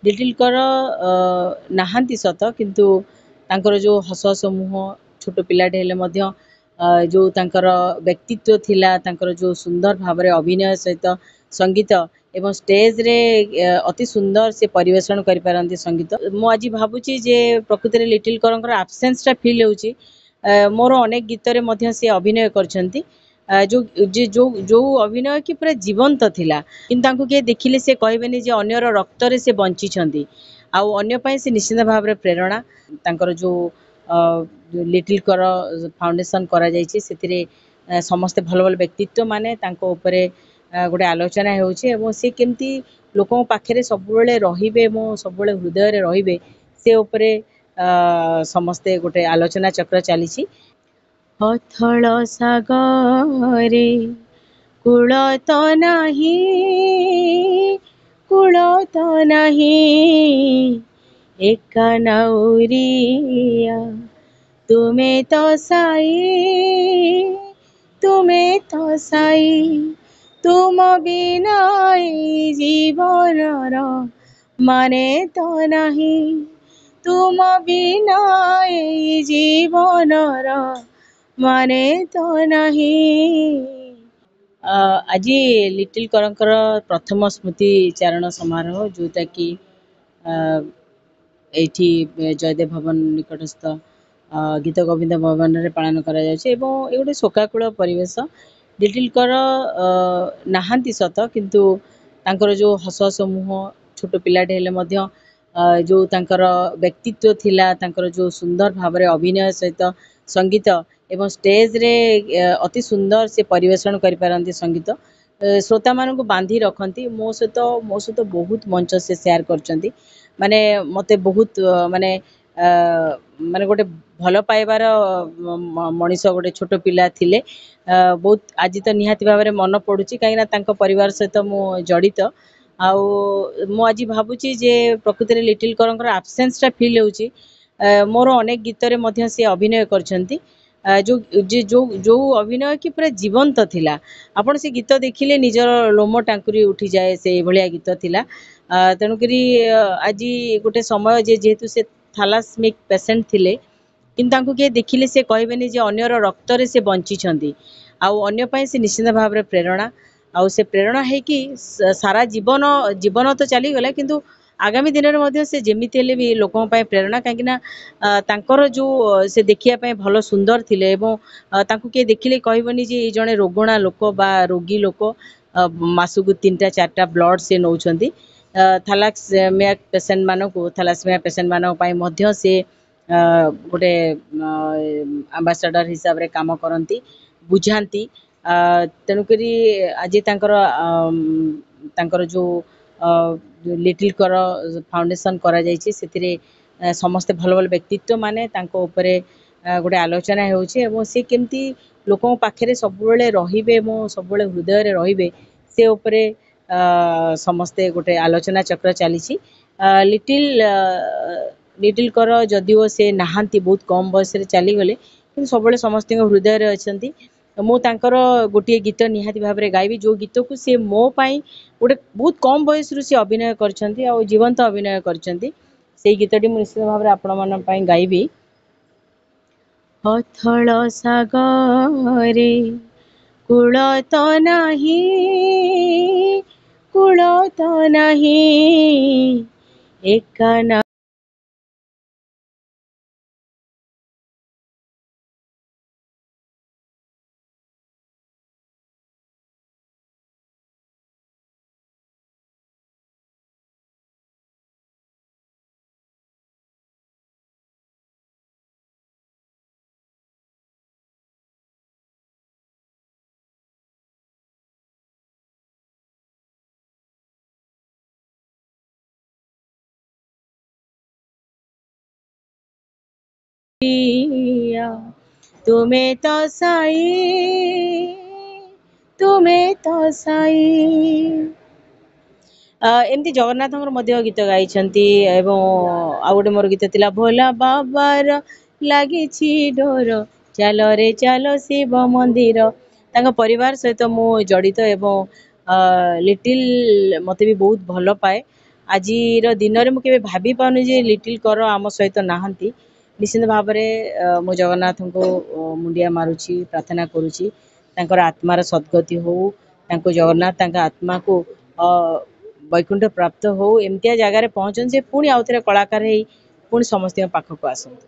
Little कर नाहांती सत किंतु तांकर जो हस हस मुह छोट पिलाटे हेले मध्य जो तांकर व्यक्तित्व थिला तांकर जो सुंदर भाव में अभिनय सहित संगीत एवं स्टेज रे अति सुंदर से परिवेषण करि पारंती संगीत मु आज भाबुची जे प्रकृति रे लिटिल करंकर एब्सेंस टा फील होउची मोर अनेक गीत रे मध्य से अभिनय करछंती जो जो जो अभिनय की पूरा जीवंत थिला किंतु तांको के देखिले से कहबेनी जे अन्यर रक्त रे से बंची छंती आउ अन्य पय से निश्चित भाव रे प्रेरणा तांकर जो लिटिल कर फाउंडेशन करा जायछि सेतिरे समस्त भल भल व्यक्तित्व माने तांको ऊपरे गोटे आलोचना होउछि एवं से केमती लोकों पाखरे सब बेले रहिबे मो सब बेले हृदय रे रहिबे से ऊपरे समस्ते गोटे आलोचना चक्र चलीछि अथल सागरे कूल तो नाही कूल तो नाही एका नाउरिया तुम्हें तो साई तुम बिना ए जीवनर माने तो नहीं तुम बिना ए जीवनर माने तो नहीं आज लिटिल करंकर प्रथम स्मृति चारण समारोह जोटा कि एठी जयदेव भवन निकटस्थ गीत गोविंद भवन रे पालन करा जायछि एवं ए गोटे शोकाकुल परिवेश लिटिल कर नाहांती सत किंतु तांकर जो हस हस मुह छोट पिलाटे हेले मध्य जो तांकर व्यक्तित्व थिला तांकर जो सुंदर भाव में अभिनय सहित संगीत एवं स्टेज रे अति सुंदर से परिवेषण करि पारंती संगीत श्रोता मान को बांधी रखती मो सहित बहुत मंच से शेयर करचंती माने मते बहुत माने माने गोटे भल पाइबार मनीष गोटे छोट पिला थिले बहुत आज तो निहाती भाव में मन पड़ुची कहीं परिवार सहित मु जड़ित आउ मु आज भाबुची जे प्रकृति रे लिटिल करंकर एब्सेंस टा फील होउची मोर अनेक गीत रे मध्य से अभिनय करछंती जो जो जो अभिनय की पूरा जीवंत थिला आपण से गीत देखिले निजर लोम टांकुरी उठी जाए से भलिया गीत थिला तेणुकरी आज गोटे समय जेहेतु से थैलासेमिक पेशेंट थिले किंतु तांको के देखिले से कहबेनी जे अन्यर रक्त रे से बंची छंती आउ अन्य पय से निश्चित भाव रे प्रेरणा आउ से प्रेरणा है कि सारा जीवन जीवन तो चली गला किंतु आगामी दिन में से जेमिति हेले भी लोकों पाए प्रेरणा कहीं तांकर जो से देखिया पाए भल सुंदर थिले एवं तांको के देखिले कहबनी जे जने रोगणा लोक बा रोगी लोक मासुकु 3टा 4टा ब्लड से नौछंती थैलासेमिया पेशेंट मानको थैलासेमिया पेशेंट मानको पाए मध्य से गोटे एम्बेसडर हिसाब रे काम करंती बुझांती तेणुकरी आज तांकर जो लिटिल कर फाउंडेशन करा जायछि सेतिरे समस्त भल भल व्यक्तित्व माने तांको ऊपरे गोटे आलोचना होउछि एवं से केमती लोकों पाखरे सब बेले रहिबे मो सब बेले हृदय रे रहिबे से ऊपरे समस्ते गोटे आलोचना चक्र चलीछि लिटिल लिटिल कर जदिओ से नाहांती बहुत कम बयस रे चली गले किंतु सब बेले समस्त हृदय रे अछंती मु तांकर गोटे गीत निहाती भाव में गायबी जो गीत को से मो पाई गोटे बहुत कम बयस रु से अभिनय करछंती आ जीवंत अभिनय करछंती से गीतटी मु निश्चित भाव में आपण मन पाई गायबी अथल सागरे कूल तो नाही कूल तो नाही एका ना तुम्हें तो साई एमती जगन्नाथ गीत गाई एवं आ गोटे मोर गीत थिला भोला बाबार लगी डोर चल रे चल शिव मंदिर तांका परिवार सहित मु जड़ित एवं लिटिल मते भी बहुत भल पाए ଆଜିର ଦିନରେ ମୁଁ କେବେ ଭାବି ପାରୁନି ଯେ ଲିଟିଲ୍ କର ଆମ ସହିତ ନାହାନ୍ତି। ନିଶ୍ଚିନ୍ତ ଭାବରେ ମୁଁ ଜଗନ୍ନାଥଙ୍କୁ ମୁଣ୍ଡିଆ ମାରୁଛି, ପ୍ରାର୍ଥନା କରୁଛି ତାଙ୍କର ଆତ୍ମାର ସଦ୍ଗତି ହଉ, ତାଙ୍କୁ ଜଗନ୍ନାଥ ତାଙ୍କ ଆତ୍ମାକୁ ବୈକୁଣ୍ଠ ପ୍ରାପ୍ତ ହଉ, ଏମିତିଆ ଜାଗାରେ ପହଞ୍ଚନ୍ତି ଯେ ପୁଣି ଆଉଥରେ କଳାକାର ହେଇ ପୁଣି ସମସ୍ତଙ୍କ ପାଖକୁ ଆସନ୍ତୁ।